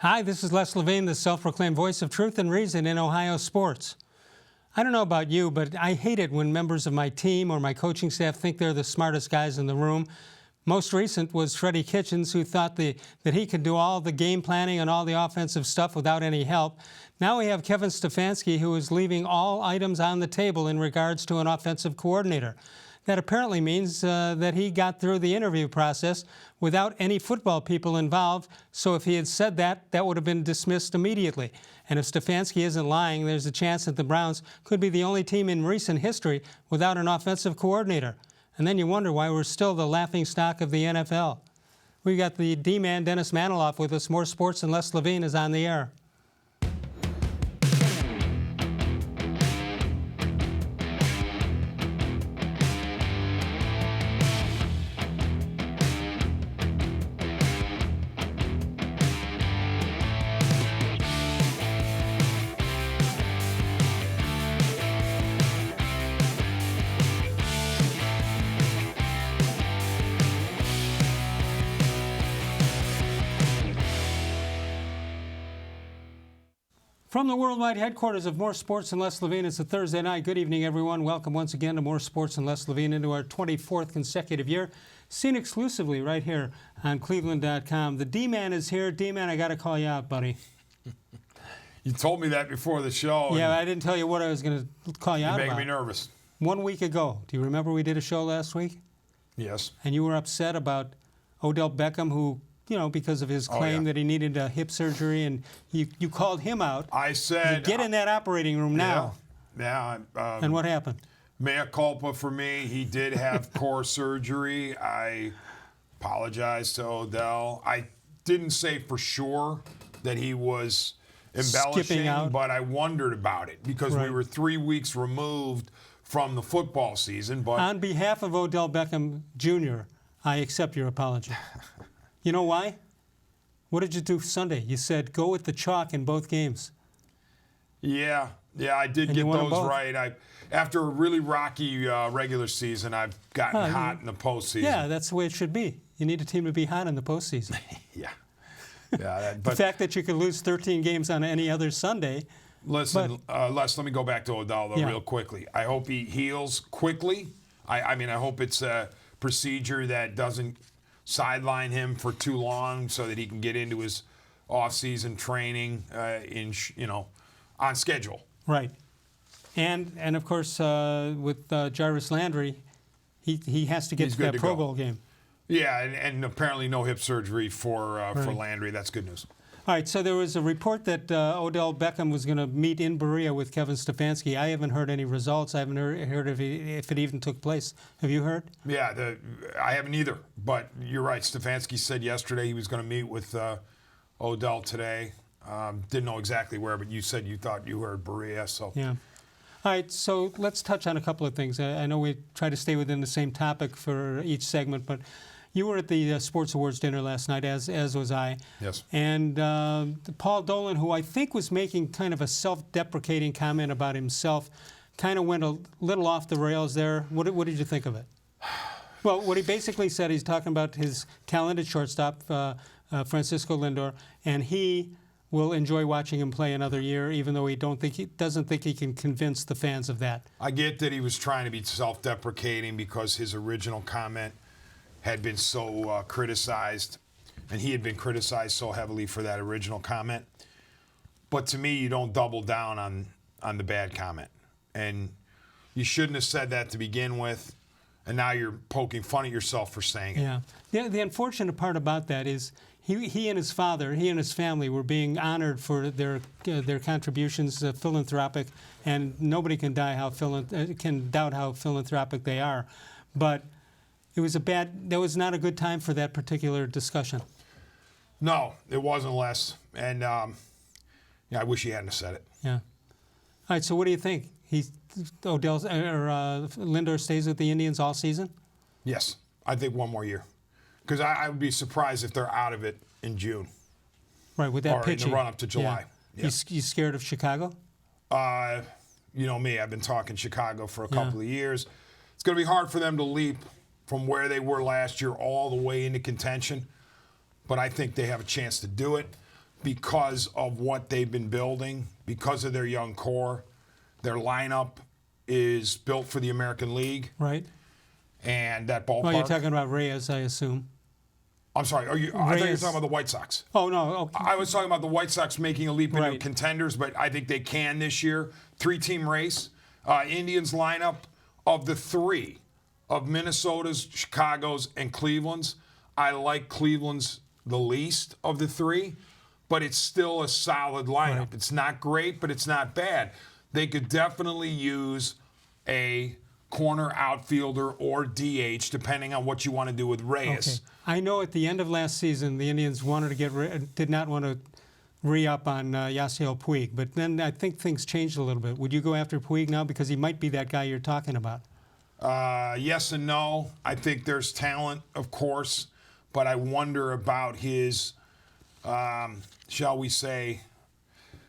Hi, this is Les-Levine, the self-proclaimed voice of truth and reason in Ohio sports. I don't know about you, but I hate it when members of my team or my coaching staff think they're the smartest guys in the room. Most recent was Freddie Kitchens, who thought that he could do all the game planning and all the offensive stuff without any help. Now we have Kevin Stefanski, who is leaving all items on the table in regards to an offensive coordinator. That apparently means that he got through the interview process without any football people involved, so if he had said that, that would have been dismissed immediately. And if Stefanski isn't lying, there's a chance that the Browns could be the only team in recent history without an offensive coordinator. And then you wonder why we're still the laughingstock of the NFL. We got the D-man, Dennis-Manoloff, with us. More Sports and Les-Levine is on the air. From the worldwide headquarters of More Sports and Les-Levine, it's a Thursday night. Good evening, everyone. Welcome once again to More Sports and Les-Levine into our 24th consecutive year. Seen exclusively right here on cleveland.com. The D-man is here. D-man, I got to call you out, buddy. You told me that before the show. Yeah, I didn't tell you what I was going to call you out about. You're making me nervous. 1 week ago, do you remember we did a show last week? Yes. And you were upset about Odell Beckham, who, you know, because of his claim that he needed a hip surgery, and you called him out. I said, get in that operating room now. Yeah. And what happened? Mea culpa for me. He did have core surgery. I apologize to Odell. I didn't say for sure that he was embellishing, but I wondered about it because we were 3 weeks removed from the football season. But on behalf of Odell Beckham Jr., I accept your apology. You know why? What did you do Sunday? You said go with the chalk in both games. Yeah, I did get those right. After a really rocky regular season, I've gotten hot in the postseason. Yeah, that's the way it should be. You need a team to be hot in the postseason. Yeah. The fact that you could lose 13 games on any other Sunday. Listen, Les, let me go back to Odell, though, real quickly. I hope he heals quickly. I mean, I hope it's a procedure that doesn't sideline him for too long so that he can get into his off-season training on schedule. Right. And of course, with Jarvis-Landry, he has to get to that Pro Bowl game. Yeah, and apparently no hip surgery for Landry. That's good news. All right, so there was a report that Odell Beckham was going to meet in Berea with Kevin Stefanski. I haven't heard any results. I haven't heard if it even took place. Have you heard? Yeah, I haven't either. But you're right. Stefanski said yesterday he was going to meet with Odell today. Didn't know exactly where, but you said you thought you heard Berea. So. Yeah. All right, so let's touch on a couple of things. I know we try to stay within the same topic for each segment, but you were at the Sports Awards dinner last night, as was I. Yes. And Paul Dolan, who I think was making kind of a self-deprecating comment about himself, kind of went a little off the rails there. What did you think of it? Well, what he basically said, he's talking about his talented shortstop, Francisco Lindor, and he will enjoy watching him play another year, even though he doesn't think he can convince the fans of that. I get that he was trying to be self-deprecating because his original comment had been so criticized, and he had been criticized so heavily for that original comment. But to me, you don't double down on the bad comment. And you shouldn't have said that to begin with, and now you're poking fun at yourself for saying it. Yeah. The unfortunate part about that is he and his father, he and his family were being honored for their contributions, philanthropic, and nobody can doubt how philanthropic they are. But that was not a good time for that particular discussion. No, it wasn't, Les. And I wish he hadn't said it. Yeah. All right, so what do you think? Lindor stays with the Indians all season? Yes, I think one more year. Because I would be surprised if they're out of it in June. Right, with that pitching. Or in the run-up to July. Yeah. You scared of Chicago? You know me, I've been talking Chicago for a couple of years. It's going to be hard for them to leap from where they were last year all the way into contention. But I think they have a chance to do it. because of what they've been building, because of their young core. Their lineup is built for the American League. Right. And that ballpark. Well, you're talking about Reyes, I assume. I'm sorry. I thought you were talking about the White Sox. Oh, no. Okay. I was talking about the White Sox making a leap into contenders, but I think they can this year. 3-team race. Indians lineup of the 3 of Minnesota's, Chicago's, and Cleveland's. I like Cleveland's the least of the 3, but it's still a solid lineup. Right. It's not great, but it's not bad. They could definitely use a corner outfielder or DH, depending on what you want to do with Reyes. Okay. I know at the end of last season, the Indians did not want to re-up on Yasiel-Puig, but then I think things changed a little bit. Would you go after Puig now? Because he might be that guy you're talking about. Yes and no. I think there's talent, of course, but I wonder about his, shall we say,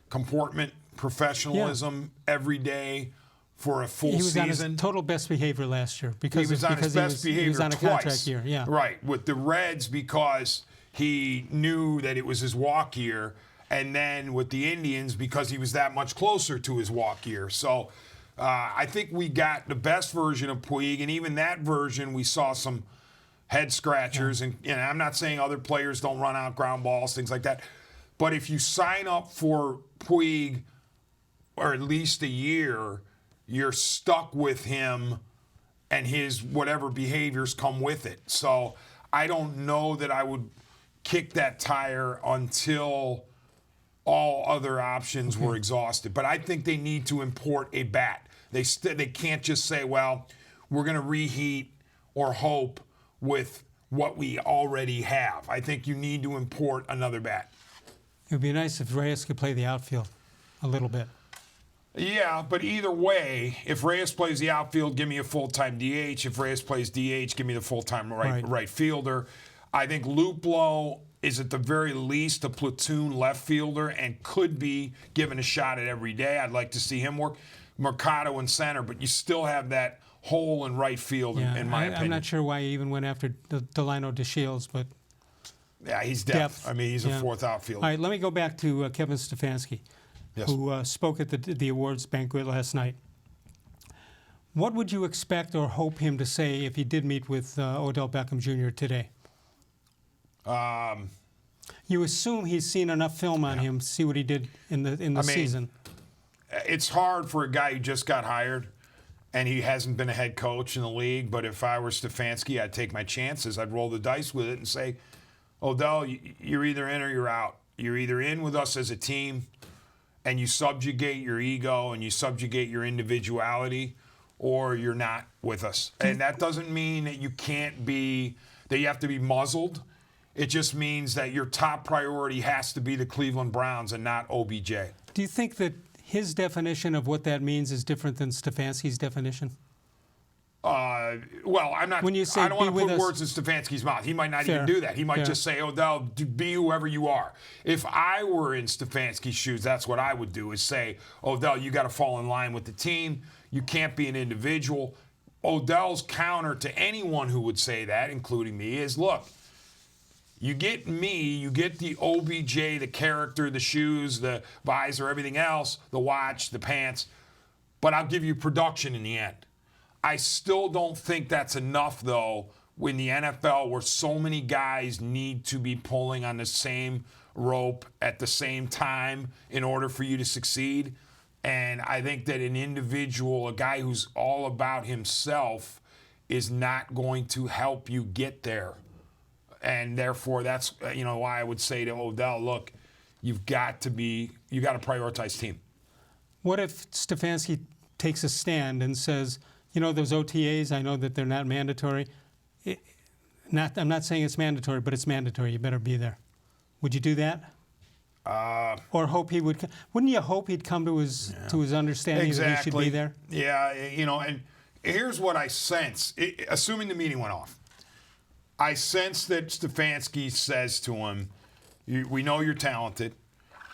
comportment, professionalism every day for a full season. He was on his total best behavior last year because he was on his best behavior he was on a twice. contract year. Yeah. Right, with the Reds because he knew that it was his walk year, and then with the Indians because he was that much closer to his walk year. So I think we got the best version of Puig, and even that version we saw some head scratchers. And I'm not saying other players don't run out ground balls, things like that. But if you sign up for Puig or at least a year, you're stuck with him and his whatever behaviors come with it. So I don't know that I would kick that tire until all other options were exhausted. But I think they need to import a bat. They can't just say, well, we're going to reheat or hope with what we already have. I think you need to import another bat. It would be nice if Reyes could play the outfield a little bit. Yeah, but either way, if Reyes plays the outfield, give me a full-time DH. If Reyes plays DH, give me the full-time right fielder. I think Luplow is at the very least a platoon left fielder and could be given a shot at every day. I'd like to see him work. Mercado in center, but you still have that hole in right field, in my opinion. I'm not sure why he even went after Delino DeShields, but yeah, he's depth. I mean, he's a fourth outfielder. All right, let me go back to Kevin Stefanski, who spoke at the awards banquet last night. What would you expect or hope him to say if he did meet with Odell Beckham Jr. today? You assume he's seen enough film on him to see what he did in the season. It's hard for a guy who just got hired and he hasn't been a head coach in the league, but if I were Stefanski, I'd take my chances. I'd roll the dice with it and say, Odell, you're either in or you're out. You're either in with us as a team and you subjugate your ego and you subjugate your individuality, or you're not with us. And that doesn't mean that you have to be muzzled. It just means that your top priority has to be the Cleveland Browns and not OBJ. Do you think that his definition of what that means is different than Stefanski's definition? Well, I'm not. When you say I don't want to put us, words in Stefanski's mouth. He might not even do that. He might just say, Odell, be whoever you are. If I were in Stefanski's shoes, that's what I would do, is say, Odell, you got to fall in line with the team. You can't be an individual. Odell's counter to anyone who would say that, including me, is, look, you get me, you get the OBJ, the character, the shoes, the visor, everything else, the watch, the pants, but I'll give you production in the end. I still don't think that's enough, though, in the NFL where so many guys need to be pulling on the same rope at the same time in order for you to succeed. And I think that an individual, a guy who's all about himself, is not going to help you get there. And therefore, that's why I would say to Odell, look, you've got to prioritize team. What if Stefanski takes a stand and says, those OTAs, I know that they're not mandatory. I'm not saying it's mandatory, but it's mandatory. You better be there. Would you do that? Or hope he would? Wouldn't you hope he'd come to his understanding that he should be there? Yeah, and here's what I sense. Assuming the meeting went off, I sense that Stefanski says to him, we know you're talented.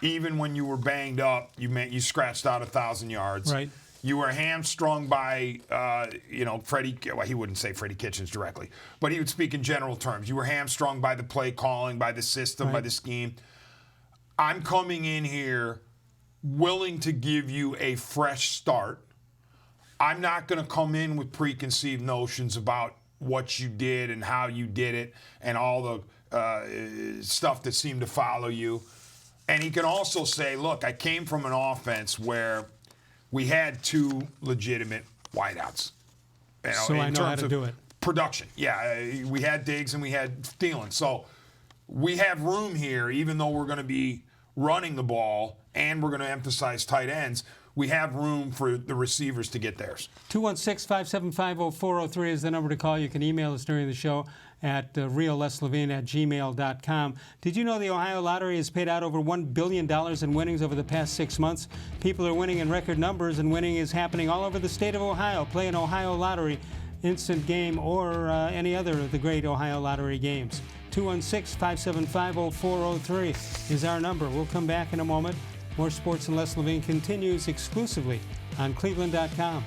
Even when you were banged up, you scratched out 1,000 yards. Right. You were hamstrung by, Freddie. Well, he wouldn't say Freddie Kitchens directly, but he would speak in general terms. You were hamstrung by the play calling, by the system, by the scheme. I'm coming in here willing to give you a fresh start. I'm not going to come in with preconceived notions about what you did and how you did it and all the stuff that seemed to follow you. And he can also say, look, I came from an offense where we had 2 legitimate wideouts. You know, so I know how to do it. Production. Yeah, we had Diggs and we had Thielen. So we have room here, even though we're going to be running the ball and we're going to emphasize tight ends. We have room for the receivers to get theirs. 216-575-0403 is the number to call. You can email us during the show at real-les-levine@gmail.com. Did you know the Ohio Lottery has paid out over $1 billion in winnings over the past 6 months? People are winning in record numbers, and winning is happening all over the state of Ohio. Play an Ohio Lottery instant game or any other of the great Ohio Lottery games. 216-575-0403 is our number. We'll come back in a moment. More Sports and Les Levine continues exclusively on cleveland.com.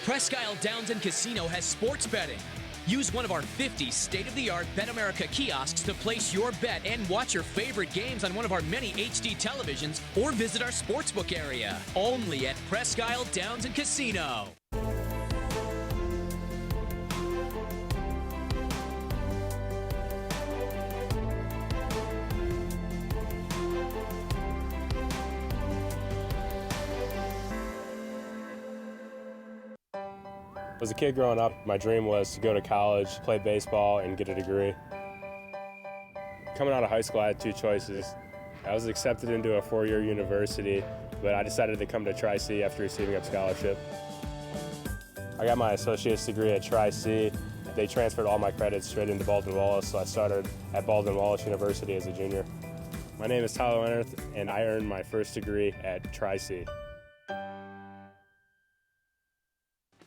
Presque Isle Downs and Casino has sports betting. Use one of our 50 state-of-the-art Bet America kiosks to place your bet and watch your favorite games on one of our many HD televisions or visit our sportsbook area. Only at Presque Isle Downs and Casino. As a kid growing up, my dream was to go to college, play baseball, and get a degree. Coming out of high school, I had 2 choices. I was accepted into a 4-year university, but I decided to come to Tri-C after receiving a scholarship. I got my associate's degree at Tri-C. They transferred all my credits straight into Baldwin-Wallace, so I started at Baldwin-Wallace University as a junior. My name is Tyler Leonard, and I earned my first degree at Tri-C.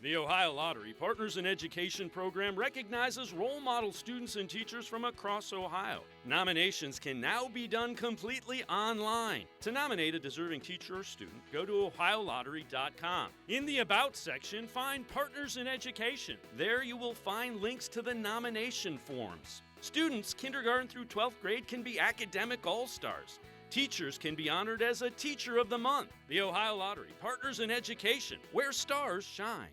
The Ohio Lottery Partners in Education program recognizes role model students and teachers from across Ohio. Nominations can now be done completely online. To nominate a deserving teacher or student, go to ohiolottery.com. In the About section, find Partners in Education. There you will find links to the nomination forms. Students kindergarten through 12th grade can be academic all-stars. Teachers can be honored as a Teacher of the Month. The Ohio Lottery Partners in Education, where stars shine.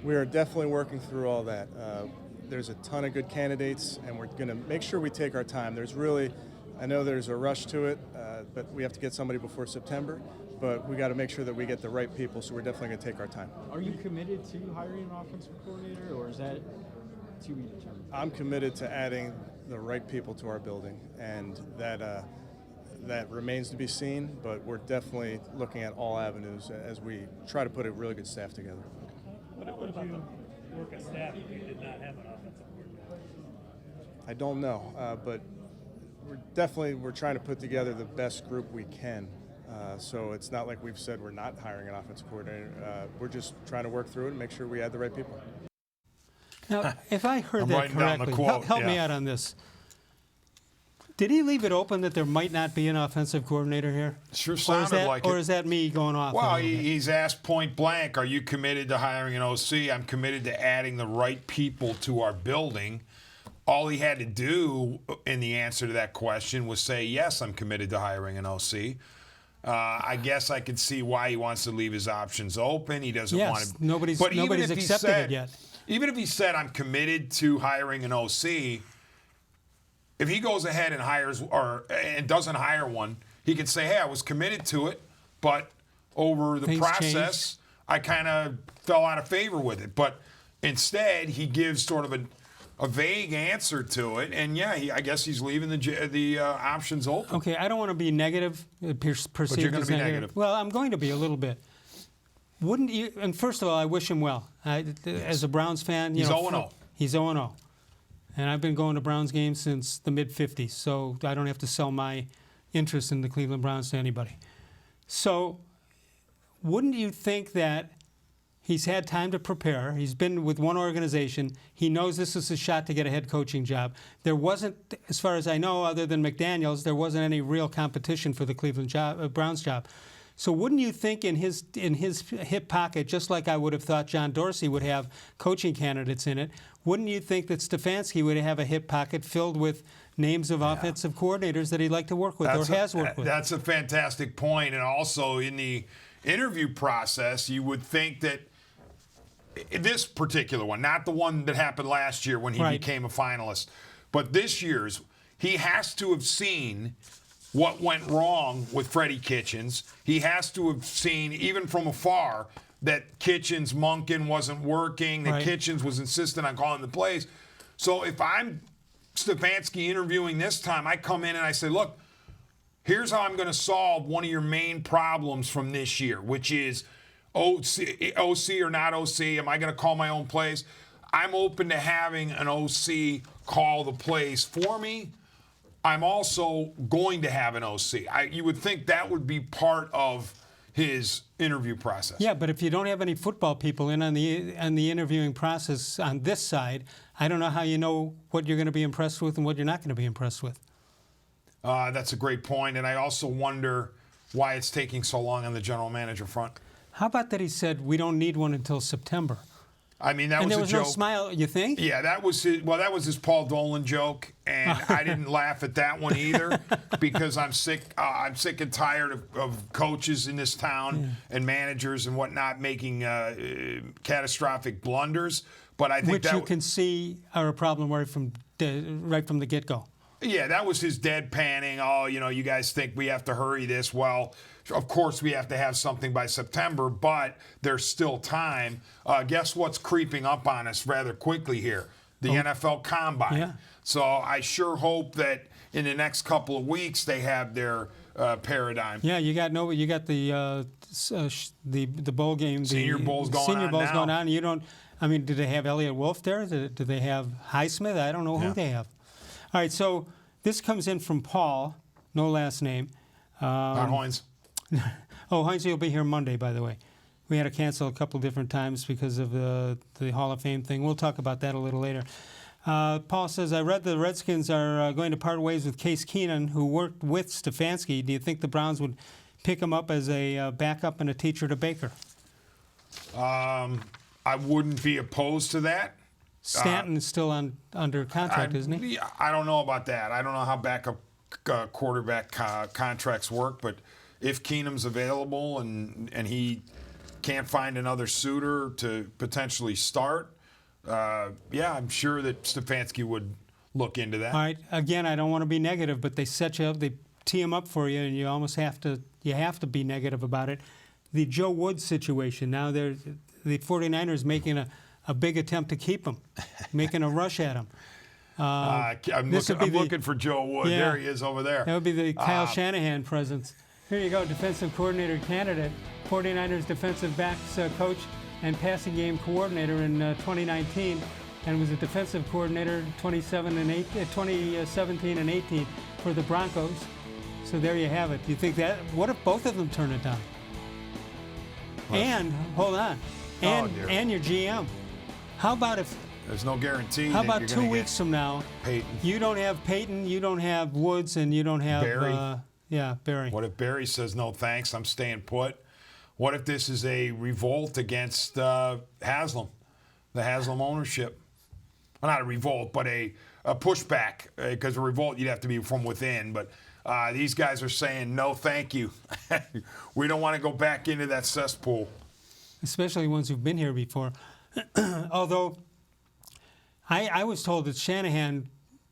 We are definitely working through all that. There's a ton of good candidates, and we're going to make sure we take our time. I know there's a rush to it, but we have to get somebody before September, but we got to make sure that we get the right people, so we're definitely going to take our time. Are you committed to hiring an offensive coordinator, or is that to be determined? I'm committed to adding the right people to our building, and that remains to be seen, but we're definitely looking at all avenues as we try to put a really good staff together. What if you work a staff if you did not have an offensive coordinator? I don't know, but we're trying to put together the best group we can. So it's not like we've said we're not hiring an offensive coordinator. We're just trying to work through it and make sure we add the right people. Now, if I heard I'm that writing down the correctly, quote, help me yeah. out on this. Did he leave it open that there might not be an offensive coordinator here? Sure sounded like it. Or is that me going off? Well, he's asked point blank, are you committed to hiring an OC? I'm committed to adding the right people to our building. All he had to do in the answer to that question was say, yes, I'm committed to hiring an OC. I guess I could see why he wants to leave his options open. He doesn't want to. Nobody's accepted it yet. Even if he said, I'm committed to hiring an OC, if he goes ahead and hires and doesn't hire one, he could say, hey, I was committed to it, but over the Things process, changed. I kind of fell out of favor with it. But instead, he gives sort of a vague answer to it, and yeah, I guess he's leaving the options open. Okay, I don't want to be negative, perceived But you're going as to be negative. negative. Well, I'm going to be a little bit. Wouldn't you? And first of all, I wish him well. As a Browns fan, He's 0-0. He's 0-0. And I've been going to Browns games since the mid-'50s, so I don't have to sell my interest in the Cleveland Browns to anybody. So wouldn't you think that He's had time to prepare. He's been with one organization. He knows this is a shot to get a head coaching job. There wasn't, as far as I know, other than McDaniels, there wasn't any real competition for the Cleveland Browns job. So wouldn't you think in his hip pocket, just like I would have thought John Dorsey would have coaching candidates in it, wouldn't you think that Stefanski would have a hip pocket filled with names of offensive coordinators that he'd like to work with has worked with? That's a fantastic point. And also in the interview process, you would think that this particular one, not the one that happened last year when he became a finalist, but this year's, he has to have seen what went wrong with Freddie Kitchens. He has to have seen, even from afar, that Kitchens' Monken wasn't working, that Kitchens was insistent on calling the plays. So if I'm Stefanski interviewing this time, I come in and I say, look, here's how I'm going to solve one of your main problems from this year, which is OC or not OC. Am I going to call my own plays? I'm open to having an OC call the plays for me. I'm also going to have an OC. You would think that would be part of his interview process. Yeah, but if you don't have any football people in on the interviewing process on this side, I don't know how you know what you're going to be impressed with and what you're not going to be impressed with. That's a great point, and I also wonder why it's taking so long on the general manager front. How about that he said we don't need one until September? I mean, that and was there a was joke. No smile, you think? Yeah, that was his Paul Dolan joke, and I didn't laugh at that one either because I'm sick and tired of coaches in this town and managers and whatnot making catastrophic blunders. But I think which you can see are a problem right from the get-go. Yeah, that was his deadpanning. Oh, you guys think we have to hurry this. Well, of course we have to have something by September, but there's still time. Guess what's creeping up on us rather quickly here? The NFL Combine. Yeah. So I sure hope that in the next couple of weeks they have their paradigm. Yeah, you got the bowl game. Senior Bowl's going Senior on Bowl's now. going on. You don't. I mean, do they have Elliott Wolf there? Do they have Highsmith? I don't know who they have. All right, so this comes in from Paul, no last name. Not Hoynes. Oh, Hoynes will be here Monday, by the way. We had to cancel a couple different times because of the Hall of Fame thing. We'll talk about that a little later. Paul says, I read the Redskins are going to part ways with Case Keenum, who worked with Stefanski. Do you think the Browns would pick him up as a backup and a teacher to Baker? I wouldn't be opposed to that. Stanton is still under contract, isn't he? I don't know about that. I don't know how backup quarterback contracts work, but if Keenum's available and he can't find another suitor to potentially start, I'm sure that Stefanski would look into that. All right. Again, I don't want to be negative, but they set you up, they tee him up for you, and you almost have to be negative about it. The Joe Woods situation. Now the 49ers making a big attempt to keep him, making a rush at him. I'm looking for Joe Wood. Yeah, there he is over there. That would be the Kyle Shanahan presence. Here you go, defensive coordinator candidate, 49ers defensive backs coach and passing game coordinator in 2019, and was a defensive coordinator 2017 and 18 for the Broncos. So there you have it. Do you think that? What if both of them turn it down? And hold on, and your GM. How about if? There's no guarantee. How that about you're 2 gonna weeks from now? Peyton. You don't have Peyton, you don't have Woods, and you don't have Barry. Barry. What if Barry says no thanks? I'm staying put. What if this is a revolt against Haslam, the Haslam ownership? Well, not a revolt, but a pushback. Because a revolt, you'd have to be from within. But these guys are saying no, thank you. We don't want to go back into that cesspool. Especially ones who've been here before. Although I was told that Shanahan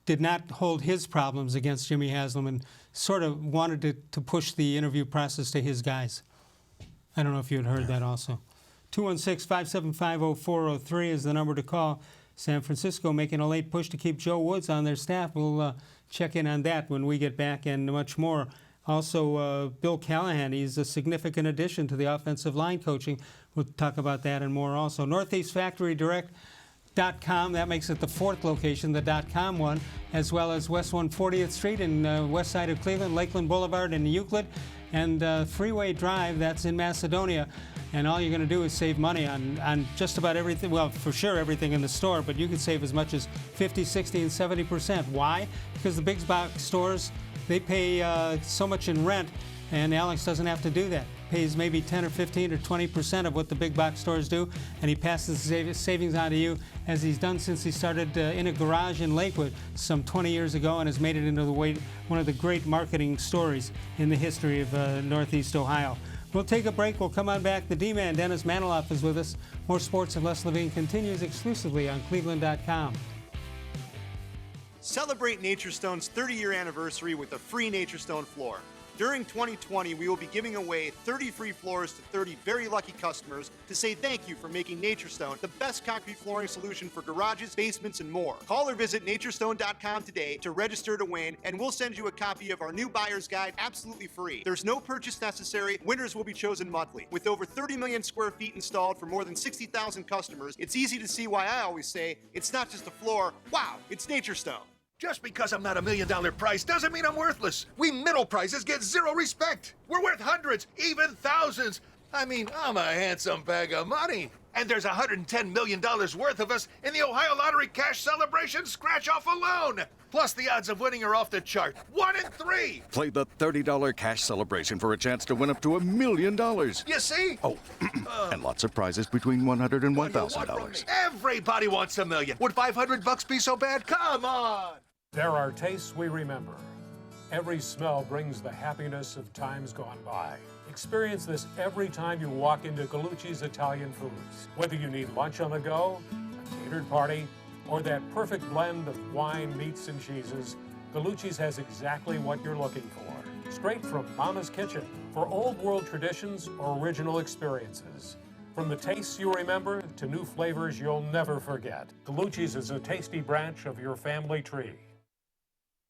did not hold his problems against Jimmy Haslam and sort of wanted to push the interview process to his guys. I don't know if you had heard that also. 216-575-0403 is the number to call. San Francisco making a late push to keep Joe Woods on their staff. We'll check in on that when we get back and much more. Also, Bill-Callahan, he's a significant addition to the offensive line coaching. We'll talk about that and more also. NortheastFactoryDirect.com, that makes it the fourth location, the .com one, as well as West 140th Street in west side of Cleveland, Lakeland Boulevard in Euclid, and Freeway Drive, that's in Macedonia. and all you're going to do is save money on just about everything. Well, for sure everything in the store, but you could save as much as 50, 60, and 70%. Why? Because the big box stores, they pay so much in rent, and Alex doesn't have to do that. Pays maybe 10 or 15 or 20% of what the big box stores do, and he passes the savings on to you, as he's done since he started in a garage in Lakewood some 20 years ago, and has made it into one of the great marketing stories in the history of Northeast Ohio. We'll take a break. We'll come on back. The D-Man, Dennis-Manoloff, is with us. More Sports and Les-Levine continues exclusively on cleveland.com. Celebrate Naturestone's 30-year anniversary with a free Naturestone floor. During 2020, we will be giving away 30 free floors to 30 very lucky customers to say thank you for making Naturestone the best concrete flooring solution for garages, basements, and more. Call or visit naturestone.com today to register to win, and we'll send you a copy of our new buyer's guide absolutely free. There's no purchase necessary. Winners will be chosen monthly. With over 30 million square feet installed for more than 60,000 customers, it's easy to see why I always say it's not just a floor. Wow, it's Naturestone. Just because I'm not $1 million price doesn't mean I'm worthless. We middle prices get zero respect. We're worth hundreds, even thousands. I mean, I'm a handsome bag of money. And there's $110 million worth of us in the Ohio Lottery Cash Celebration scratch-off alone. Plus, the odds of winning are off the chart. 1 in 3. Play the $30 cash celebration for a chance to win up to $1 million. You see? Oh, and lots of prizes between $100 and $1,000. Everybody wants $1 million. Would $500 be so bad? Come on. There are tastes we remember. Every smell brings the happiness of times gone by. Experience this every time you walk into Gallucci's Italian Foods. Whether you need lunch on the go, a catered party, or that perfect blend of wine, meats, and cheeses, Gallucci's has exactly what you're looking for. Straight from Mama's Kitchen for old world traditions or original experiences. From the tastes you remember to new flavors you'll never forget. Gallucci's is a tasty branch of your family tree.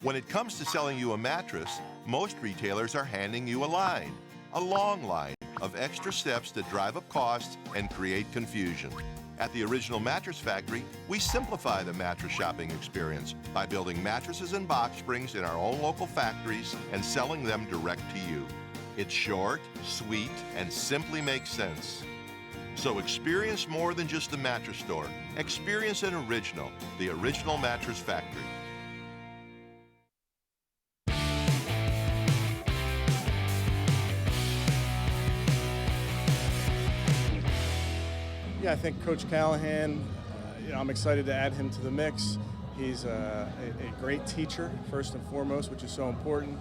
When it comes to selling you a mattress, most retailers are handing you a long line of extra steps that drive up costs and create confusion. At the Original Mattress Factory, we simplify the mattress shopping experience by building mattresses and box springs in our own local factories and selling them direct to you. It's short, sweet, and simply makes sense. So experience more than just the mattress store. Experience an original, the Original Mattress Factory. Yeah, I think Coach Callahan, I'm excited to add him to the mix. He's a great teacher, first and foremost, which is so important.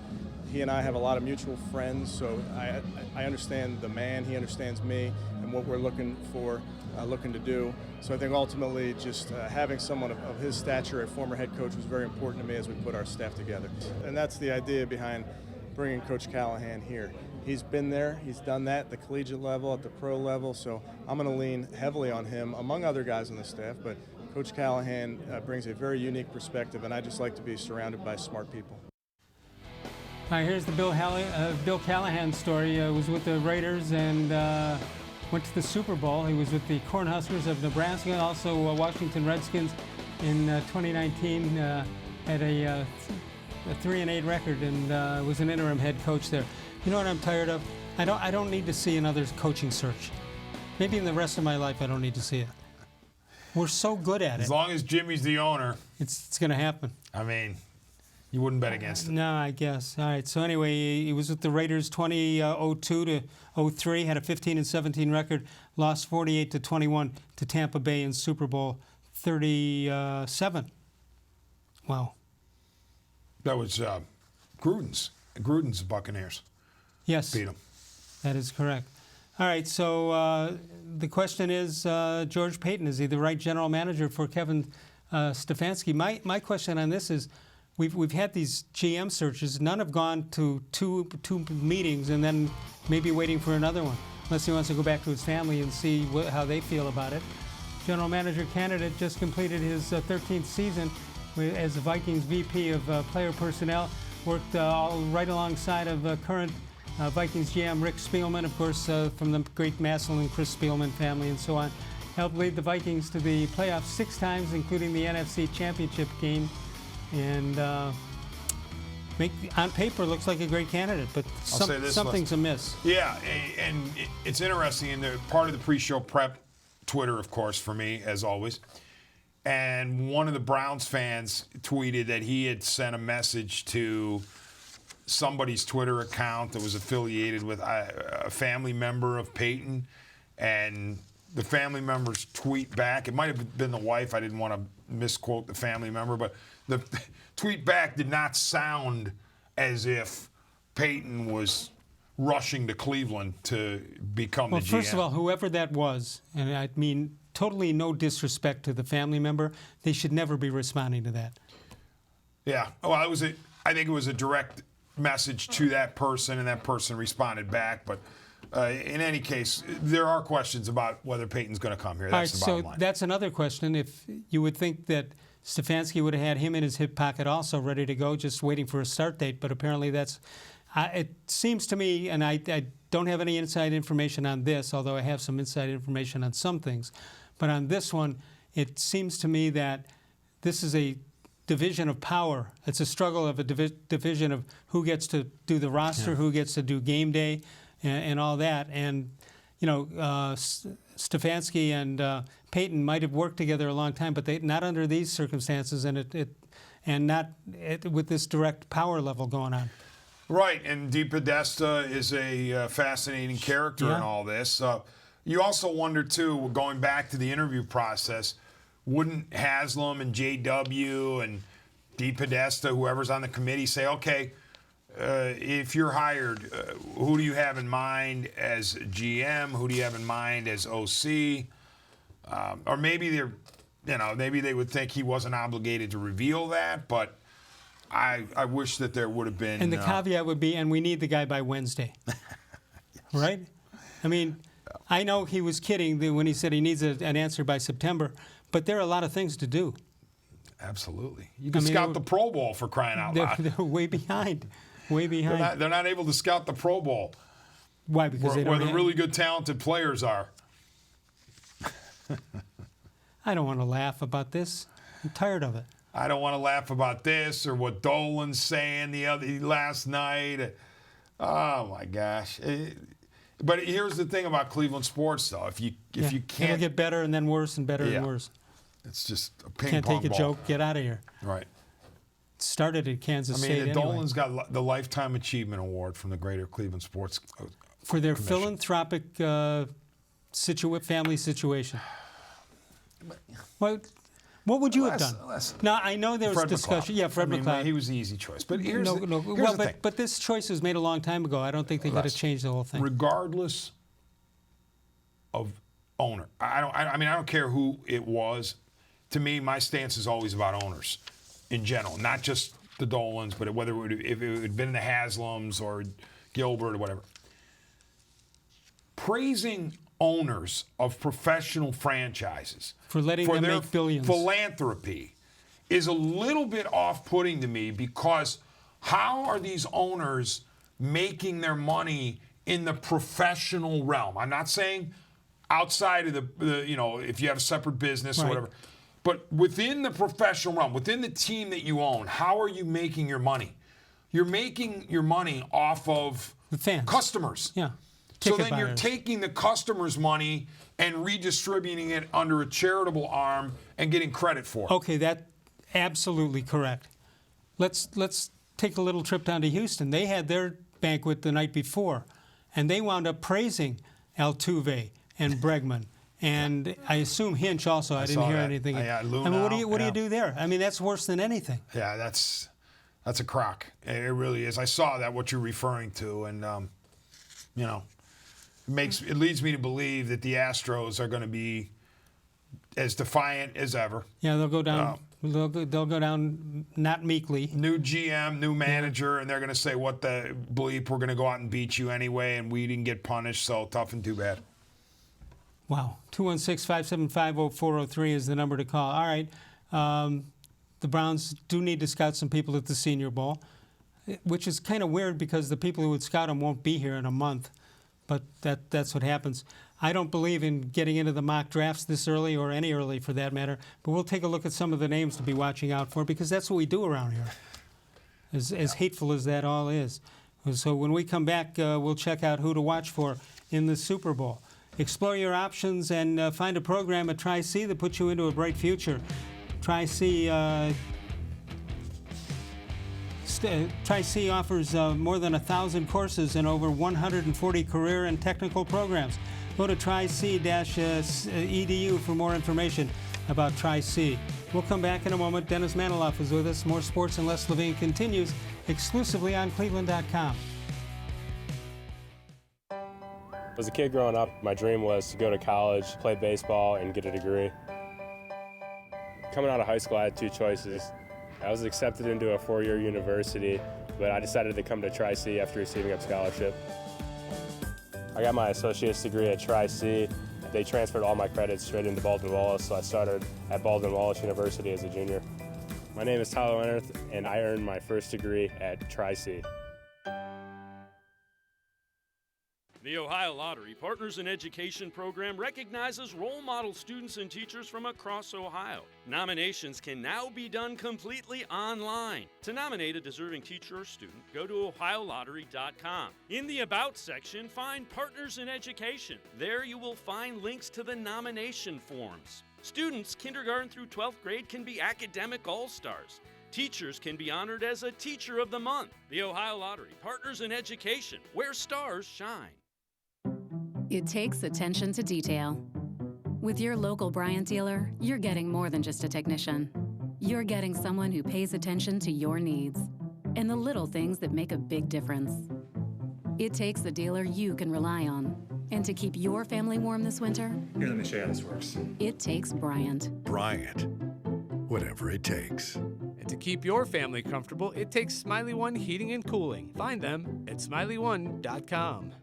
He and I have a lot of mutual friends, so I understand the man, he understands me, and what we're looking to do. So I think ultimately just having someone of his stature, a former head coach, was very important to me as we put our staff together. And that's the idea behind bringing Coach Callahan here. He's been there, he's done that at the collegiate level, at the pro level, so I'm going to lean heavily on him, among other guys on the staff, but Coach Callahan brings a very unique perspective, and I just like to be surrounded by smart people. All right, here's the Bill Callahan story. He was with the Raiders and went to the Super Bowl. He was with the Cornhuskers of Nebraska, also Washington Redskins in 2019, had a 3-8 record, and was an interim head coach there. You know what I'm tired of? I don't need to see another coaching search. Maybe in the rest of my life I don't need to see it. We're so good at it. As long as Jimmy's the owner, it's going to happen. I mean, you wouldn't bet against it. No, I guess. All right. So anyway, he was with the Raiders 2002 to 03, had a 15-17 record, lost 48-21 to Tampa Bay in Super Bowl 37. Wow. That was Gruden's Buccaneers. Yes. Beat them. That is correct. All right. So the question is, George-Paton, is he the right general manager for Kevin Stefanski? My question on this is, we've had these GM searches. None have gone to two meetings and then maybe waiting for another one, unless he wants to go back to his family and see how they feel about it. General manager candidate just completed his 13th season as the Vikings VP of player personnel. Worked right alongside of current Vikings GM Rick Spielman, of course, from the great Massel and Chris Spielman family and so on. Helped lead the Vikings to the playoffs 6 times, including the NFC Championship game. And on paper looks like a great candidate, but say this something's amiss. Yeah, and it's interesting. In the part of the pre-show prep, Twitter, of course, for me as always. And one of the Browns fans tweeted that he had sent a message to somebody's Twitter account that was affiliated with a family member of Peyton, and the family member's tweet back, it might have been the wife, I didn't want to misquote the family member, but the tweet back did not sound as if Peyton was rushing to Cleveland to become the GM. Well, first of all, whoever that was, and I mean totally no disrespect to the family member, they should never be responding to that. Yeah, well, I think it was a direct message to that person, and that person responded back. But in any case, there are questions about whether Peyton's going to come here. That's the bottom line. That's another question. If you would think that Stefanski would have had him in his hip pocket also, ready to go, just waiting for a start date, but apparently that's. It seems to me, and I don't have any inside information on this, although I have some inside information on some things, but on this one, it seems to me that this is a division of power. It's a struggle of a division of who gets to do the roster, who gets to do game day, and all that. And, you know, Stefanski and Peyton might have worked together a long time, but not under these circumstances, and not with this direct power level going on. Right, and DePodesta is a fascinating character in all this. You also wonder, too, going back to the interview process, wouldn't Haslam and JW and DePodesta, whoever's on the committee, say, okay, if you're hired, who do you have in mind as GM? Who do you have in mind as OC? Or maybe maybe they would think he wasn't obligated to reveal that, but I wish that there would have been. And the caveat would be, and we need the guy by Wednesday. Yes. Right? I mean, I know he was kidding when he said he needs an answer by September, but there are a lot of things to do. Absolutely. You can scout the Pro Bowl, for crying out loud. They're way behind. Way behind. They're not able to scout the Pro Bowl. Why? Because where the really good, talented players are. I don't want to laugh about this. I'm tired of it. I don't want to laugh about this or what Dolan's saying last night. Oh my gosh! But here's the thing about Cleveland sports, though: if you can't, it'll get better and then worse and better and worse. It's just a ping can't pong take a ball. joke. Get out of here. Right. It started at Kansas State. I mean, Dolan's got the Lifetime Achievement Award from the Greater Cleveland Sports for their Commission. Philanthropic family situation. What would you have done? Now, I know there was discussion. McLeod. Yeah, Fred McLeod. He was the easy choice. But here's the thing. But this choice was made a long time ago. I don't think they got to change the whole thing. Regardless of owner, I don't care who it was. To me, my stance is always about owners in general, not just the Dolans, but if it had been the Haslams or Gilbert or whatever. Praising owners of professional franchises for letting them make billions. Philanthropy is a little bit off-putting to me, because how are these owners making their money in the professional realm? I'm not saying outside of the if you have a separate business or whatever, but within the professional realm, within the team that you own, how are you making your money? You're making your money off of the fans, customers. Yeah. So then you're taking the customer's money and redistributing it under a charitable arm and getting credit for it. Okay, that's absolutely correct. Let's take a little trip down to Houston. They had their banquet the night before, and they wound up praising Altuve and Bregman, and I assume Hinch also. I didn't hear anything. What do you do there? I mean, that's worse than anything. Yeah, that's a crock. It really is. I saw that, what you're referring to, and it leads me to believe that the Astros are going to be as defiant as ever. Yeah, they'll go down. They'll go down not meekly. New GM, new manager, and they're going to say, "What the bleep? We're going to go out and beat you anyway, and we didn't get punished, so tough and too bad." Wow. 216-575-0403 is the number to call. All right. The Browns do need to scout some people at the Senior Bowl, which is kind of weird because the people who would scout them won't be here in a month. But that's what happens. I don't believe in getting into the mock drafts this early, or any early for that matter, but we'll take a look at some of the names to be watching out for, because that's what we do around here. as hateful as that all is. So when we come back, we'll check out who to watch for in the Super Bowl. Explore your options and find a program at Tri-C that puts you into a bright future. Tri-C offers more than 1,000 courses and over 140 career and technical programs. Go to tri-c-edu for more information about Tri-C. We'll come back in a moment. Dennis-Manoloff is with us. More Sports and Les-Levine continues exclusively on cleveland.com. As a kid growing up, my dream was to go to college, play baseball, and get a degree. Coming out of high school, I had two choices. I was accepted into a four-year university, but I decided to come to Tri-C after receiving a scholarship. I got my associate's degree at Tri-C. They transferred all my credits straight into Baldwin-Wallace, so I started at Baldwin-Wallace University as a junior. My name is Tyler Leonard, and I earned my first degree at Tri-C. The Ohio Lottery Partners in Education program recognizes role model students and teachers from across Ohio. Nominations can now be done completely online. To nominate a deserving teacher or student, go to ohiolottery.com. In the About section, find Partners in Education. There you will find links to the nomination forms. Students, kindergarten through 12th grade, can be academic all-stars. Teachers can be honored as a Teacher of the Month. The Ohio Lottery Partners in Education, where stars shine. It takes attention to detail. With your local Bryant dealer, you're getting more than just a technician. You're getting someone who pays attention to your needs and the little things that make a big difference. It takes a dealer you can rely on. And to keep your family warm this winter, here, let me show you how this works. It takes Bryant. Bryant, whatever it takes. And to keep your family comfortable, it takes Smiley One Heating and Cooling. Find them at smiley1.com.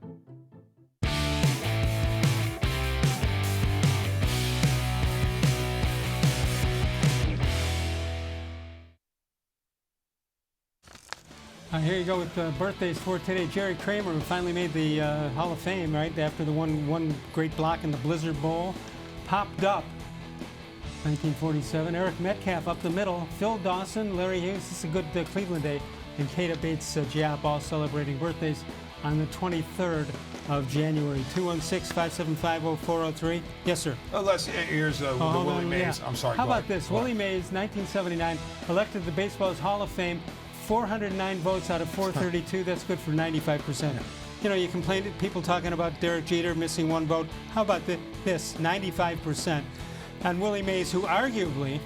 Here you go with birthdays for today. Jerry Kramer, who finally made the Hall of Fame, right, after the one great block in the Blizzard Bowl. Popped up, 1947. Eric Metcalf up the middle. Phil Dawson, Larry Hughes. This is a good Cleveland day. And Kata Bates-Diop all celebrating birthdays on the 23rd of January. 216-575-0403. Yes, sir. Here's Willie Mays. Yeah. I'm sorry. How about this? Willie Mays, 1979, elected the baseball's Hall of Fame. 409 votes out of 432. That's good for 95%. You know, you complained, people talking about Derek Jeter missing one vote. How about this? 95%. And Willie Mays, who arguably,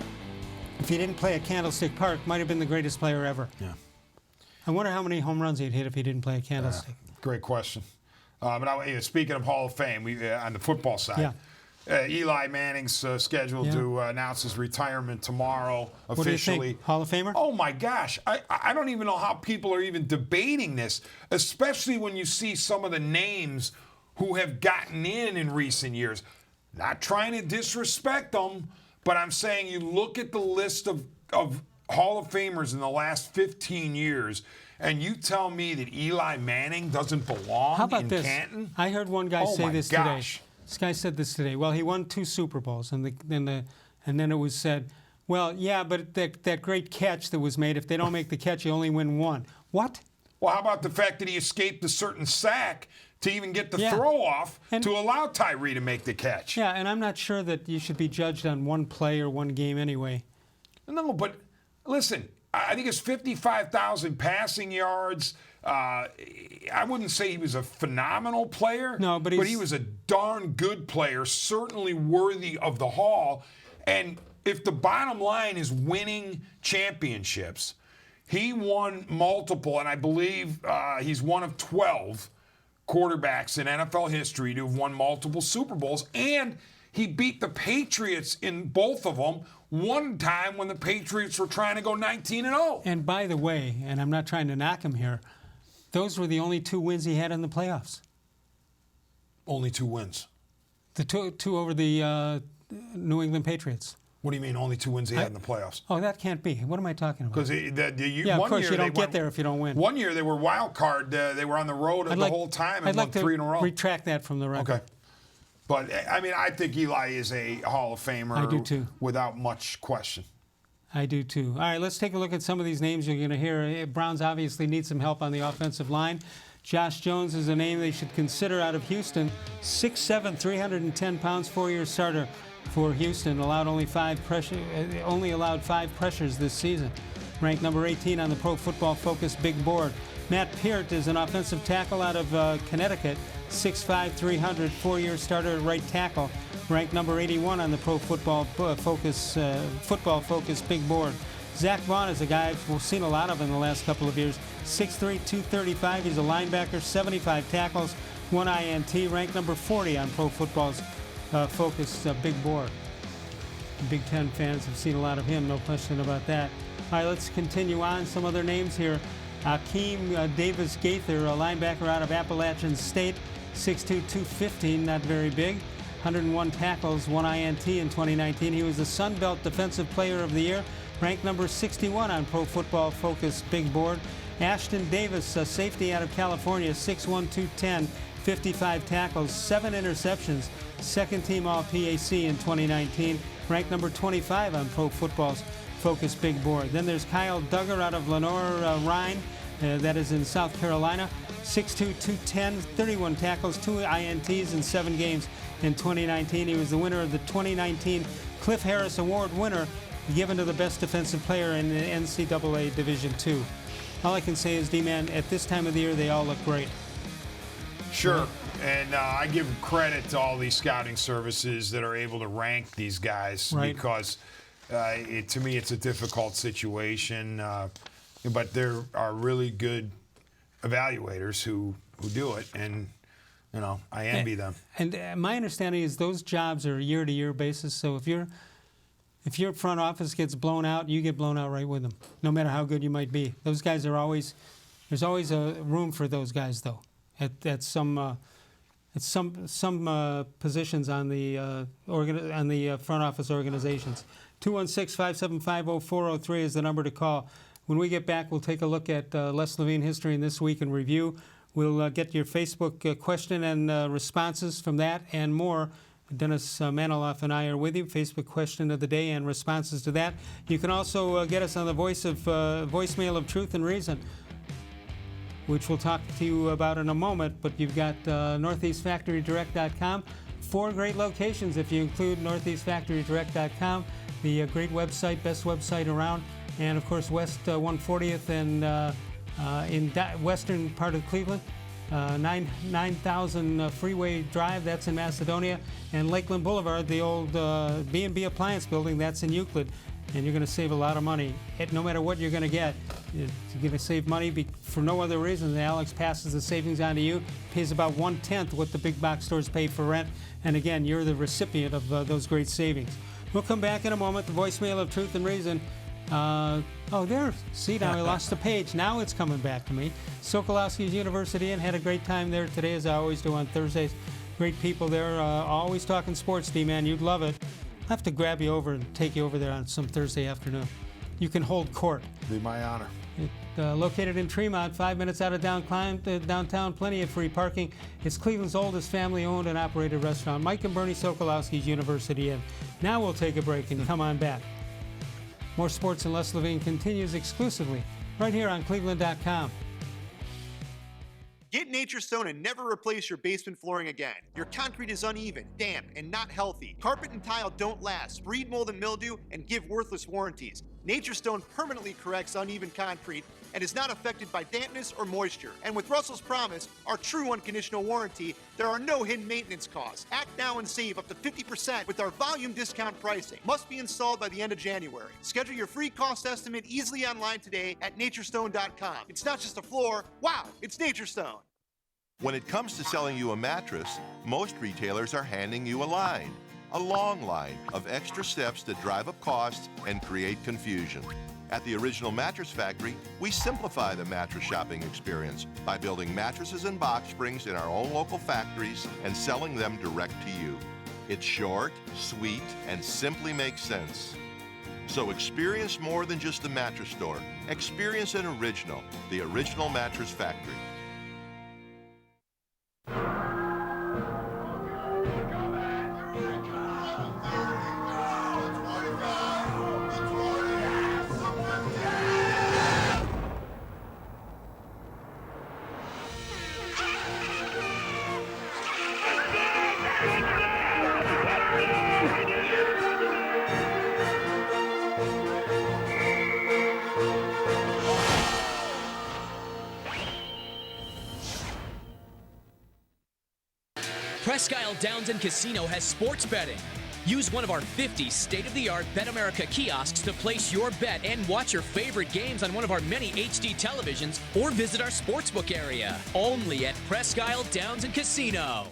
if he didn't play at Candlestick Park, might have been the greatest player ever. Yeah. I wonder how many home runs he'd hit if he didn't play at Candlestick. Great question. But speaking of Hall of Fame, on the football side, Eli Manning's scheduled to announce his retirement tomorrow officially. What do you think? Hall of Famer? Oh my gosh, I don't even know how people are even debating this, especially when you see some of the names who have gotten in recent years. Not trying to disrespect them, but I'm saying you look at the list of Hall of Famers in the last 15 years, and you tell me that Eli Manning doesn't belong in Canton? I heard one guy say this today. This guy said this today. Well, he won 2 Super Bowls, and then it was said, well, yeah, but that great catch that was made, if they don't make the catch, you only win 1. What? Well, how about the fact that he escaped a certain sack to even get the throw off to allow Tyree to make the catch? Yeah, and I'm not sure that you should be judged on one play or one game anyway. No, but listen, I think it's 55,000 passing yards. I wouldn't say he was a phenomenal player, but he was a darn good player, certainly worthy of the Hall. And if the bottom line is winning championships, he won multiple, and I believe he's one of 12 quarterbacks in NFL history to have won multiple Super Bowls, and he beat the Patriots in both of them one time when the Patriots were trying to go 19-0. And by the way, and I'm not trying to knock him here, those were the only 2 wins he had in the playoffs. Only 2 wins? The two over the New England Patriots. What do you mean only 2 wins he had in the playoffs? Oh, that can't be. What am I talking about? Because of course, you don't get there if you don't win. One year they were wild card. They were on the road the whole time and won 3 in a row. I'd like to retract that from the record. Okay. But, I mean, I think Eli is a Hall of Famer. I do too. Without much question. I do too. All right, let's take a look at some of these names you're going to hear. Browns obviously need some help on the offensive line. Josh Jones is a name they should consider out of Houston. 6'7", 310 pounds, 4-year starter for Houston. Only allowed 5 pressures this season. Ranked number 18 on the Pro Football Focus Big Board. Matt Peart is an offensive tackle out of Connecticut. 6'5", 300, 4-year starter at right tackle. Ranked number 81 on the Pro Football Focus Big Board. Zach Vaughn is a guy we've seen a lot of in the last couple of years. 6'3", 235. He's a linebacker, 75 tackles, 1 INT. Ranked number 40 on Pro Football's Focus Big Board. Big Ten fans have seen a lot of him, no question about that. All right, let's continue on. Some other names here. Akeem Davis Gaither, a linebacker out of Appalachian State, 6'2", 215, not very big. 101 tackles, 1 INT in 2019. He was the Sun Belt Defensive Player of the Year, ranked number 61 on Pro Football Focus Big Board. Ashton Davis, a safety out of California, 6'1", 210, 55 tackles, 7 interceptions, second-team All-PAC in 2019, ranked number 25 on Pro Football's Focus Big Board. Then there's Kyle Duggar out of Lenoir Rhine, that is in South Carolina, 6'2", 210, 31 tackles, 2 INTs in 7 games in 2019. He was the winner of the 2019 Cliff Harris Award winner, given to the best defensive player in the NCAA Division II. All I can say is, D-Man, at this time of the year, they all look great. Sure, and I give credit to all these scouting services that are able to rank these guys, because to me it's a difficult situation, but there are really good evaluators who do it, and I envy them. And my understanding is those jobs are year-to-year basis, so if your front office gets blown out, you get blown out right with them, no matter how good you might be. Those guys are always, there's always a room for those guys, though, at some positions on the front office organizations. 216-575-0403 is the number to call. When we get back, we'll take a look at Les-Levine history in This Week in Review. We'll get your Facebook question and responses from that and more. Dennis-Manoloff and I are with you. Facebook question of the day and responses to that. You can also get us on the voicemail of Truth and Reason, which we'll talk to you about in a moment. But you've got northeastfactorydirect.com. 4 great locations if you include northeastfactorydirect.com, the great website, best website around. And, of course, West 140th and in western part of Cleveland. 9000 Freeway Drive, that's in Macedonia. And Lakeland Boulevard, the old B&B Appliance Building, that's in Euclid. And you're going to save a lot of money. No matter what you're going to get, you're going to save money for no other reason than Alex passes the savings on to you, pays about 1/10 what the big box stores pay for rent. And again, you're the recipient of those great savings. We'll come back in a moment. The voicemail of Truth and Reason. There. See, now I lost the page. Now it's coming back to me. Sokolowski's University and had a great time there today, as I always do on Thursdays. Great people there. Always talking sports, D-Man. You'd love it. I'll have to grab you over and take you over there on some Thursday afternoon. You can hold court. Be my honor. Located in Tremont, 5 minutes out of downtown, plenty of free parking. It's Cleveland's oldest family-owned and operated restaurant. Mike and Bernie Sokolowski's University Inn. Now we'll take a break and come on back. More Sports and Les-Levine continues exclusively right here on cleveland.com. Get Nature's Stone and never replace your basement flooring again. Your concrete is uneven, damp, and not healthy. Carpet and tile don't last, breed mold and mildew, and give worthless warranties. Nature's Stone permanently corrects uneven concrete and is not affected by dampness or moisture. And with Russell's Promise, our true unconditional warranty, there are no hidden maintenance costs. Act now and save up to 50% with our volume discount pricing. Must be installed by the end of January. Schedule your free cost estimate easily online today at naturestone.com. It's not just a floor. Wow, it's Nature's Stone. When it comes to selling you a mattress, most retailers are handing you a line. A long line of extra steps that drive up costs and create confusion. At the Original Mattress Factory, we simplify the mattress shopping experience by building mattresses and box springs in our own local factories and selling them direct to you. It's short, sweet, and simply makes sense. So experience more than just a mattress store. Experience an original, the Original Mattress Factory. Presque Isle Downs and Casino has sports betting. Use one of our 50 state-of-the-art Bet America kiosks to place your bet and watch your favorite games on one of our many HD televisions or visit our sportsbook area. Only at Presque Isle Downs and Casino.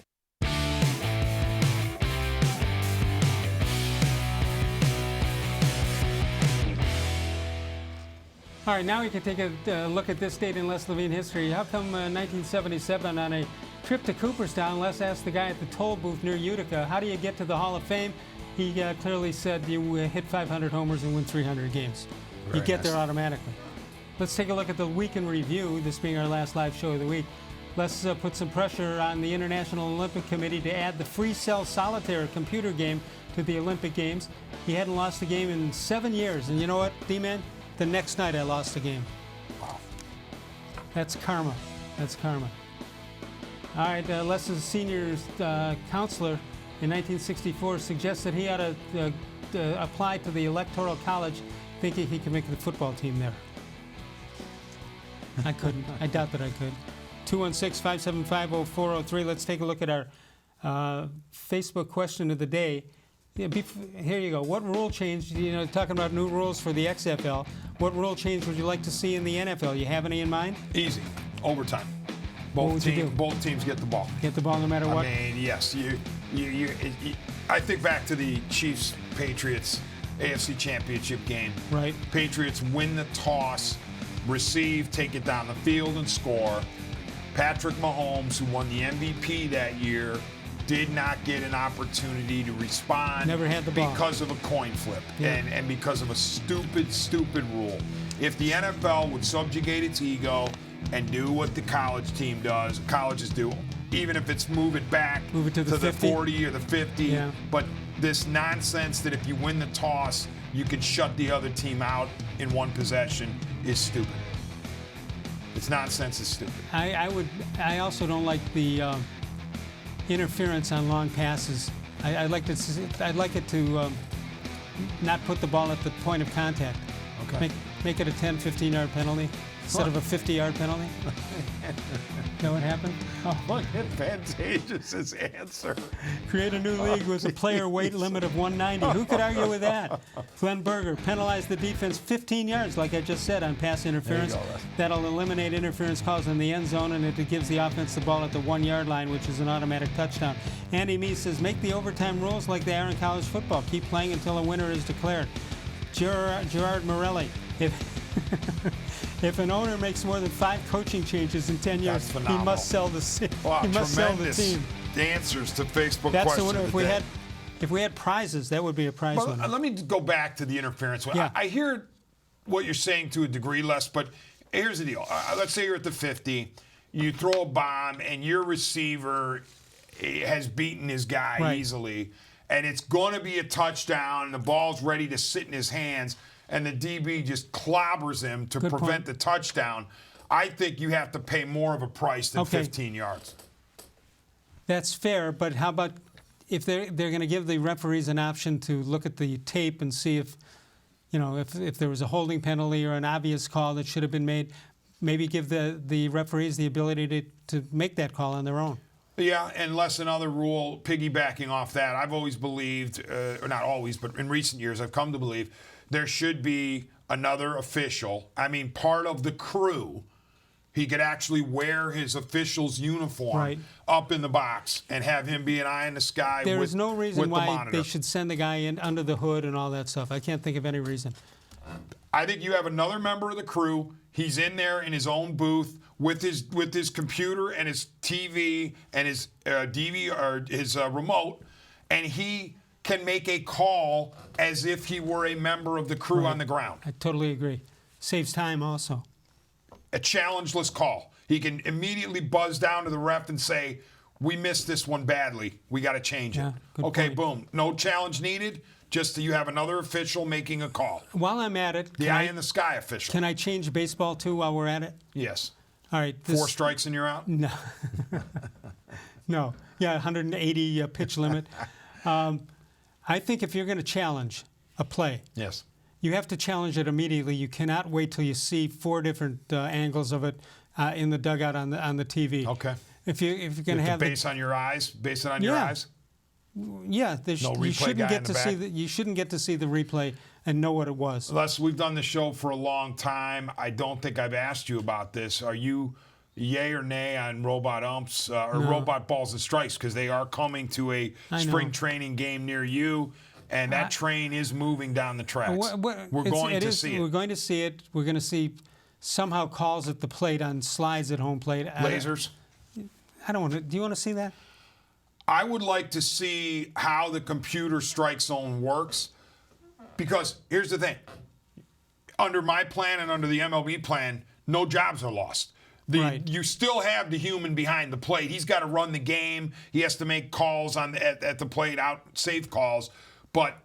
All right, now we can take a look at this date in Les-Levine history. How come 1977 on a trip to Cooperstown, Les asked the guy at the toll booth near Utica, how do you get to the Hall of Fame? He clearly said you hit 500 homers and win 300 games. You get there automatically. Let's take a look at the week in review, this being our last live show of the week. Let's put some pressure on the International Olympic Committee to add the free cell solitaire computer game to the Olympic Games. He hadn't lost a game in 7 years, and you know what, D-Man? The next night I lost a game. Wow. That's karma. That's karma. All right, Les's senior counselor in 1964 suggested he ought to apply to the Electoral College thinking he could make the football team there. I couldn't. I doubt that I could. 216-575-0403. Let's take a look at our Facebook question of the day. Yeah, here you go. What rule change, talking about new rules for the XFL, what rule change would you like to see in the NFL? You have any in mind? Easy. Overtime. Both teams get the ball. Get the ball no matter what? I mean, yes. I think back to the Chiefs-Patriots AFC Championship game. Right. Patriots win the toss, receive, take it down the field, and score. Patrick Mahomes, who won the MVP that year, did not get an opportunity to respond. Never had the ball. Because of a coin flip and because of a stupid rule. If the NFL would subjugate its ego and do what the college team does, colleges do, even if it's move it back to the 40 or the 50, but this nonsense that if you win the toss, you can shut the other team out in one possession is stupid. It's nonsense, it's stupid. I also don't like the interference on long passes. I'd like it to not put the ball at the point of contact. Okay. Make it a 10, 15-yard penalty instead of a 50-yard penalty. Know what happened? Oh, look at Fantageous' answer. Create a new league with a player weight limit of 190. Who could argue with that? Glenn Berger penalized the defense 15 yards, like I just said, on pass interference. That'll eliminate interference calls in the end zone, and it gives the offense the ball at the 1-yard line, which is an automatic touchdown. Andy Mee says, make the overtime rules like they are in college football. Keep playing until a winner is declared. Gerard Morelli, if an owner makes more than 5 coaching changes in 10 years, he must sell the team. Answers to Facebook That's questions. The one. If we had prizes, that would be a prize winner. Let me go back to the interference. Yeah. I hear what you're saying to a degree, Les, but here's the deal. Let's say you're at the 50, you throw a bomb, and your receiver has beaten his guy easily, and it's going to be a touchdown, and the ball's ready to sit in his hands, and the DB just clobbers him to prevent the touchdown. I think you have to pay more of a price than 15 yards. That's fair, but how about if they're going to give the referees an option to look at the tape and see if there was a holding penalty or an obvious call that should have been made, maybe give the referees the ability to make that call on their own. Yeah, and less another rule, piggybacking off that, I've always believed, or not always, but in recent years I've come to believe, there should be another official, part of the crew. He could actually wear his official's uniform up in the box and have him be an eye in the sky with the monitor. There is no reason why they should send the guy in under the hood and all that stuff. I can't think of any reason. I think you have another member of the crew. He's in there in his own booth with his computer and his TV and his his remote, and he can make a call as if he were a member of the crew on the ground. I totally agree. Saves time also. A challengeless call. He can immediately buzz down to the ref and say, we missed this one badly. We got to change it. Okay, boom. No challenge needed. Just you have another official making a call. While I'm at it, the eye in the sky official. Can I change baseball too while we're at it? Yes. All right. 4 strikes and you're out? No. No. Yeah, 180 pitch limit. I think if you're going to challenge a play, you have to challenge it immediately. You cannot wait till you see 4 different angles of it in the dugout on the TV. Okay. If you're going to have base on your eyes, base it on your eyes. Yeah, No replay you shouldn't guy get in the to see back? you shouldn't get to see the replay and know what it was. Les, we've done the show for a long time. I don't think I've asked you about this. Are you yay or nay on robot umps or No. robot balls and strikes? Because they are coming to a spring training game near you, and that train is moving down the tracks. We're going to see it. We're going to see it. We're going to see somehow calls at the plate on slides at home plate. Lasers? I don't want to. Do you want to see that? I would like to see how the computer strike zone works, because here's the thing. Under my plan and under the MLB plan, no jobs are lost. You still have the human behind the plate. He's got to run the game. He has to make calls at the plate, safe calls. But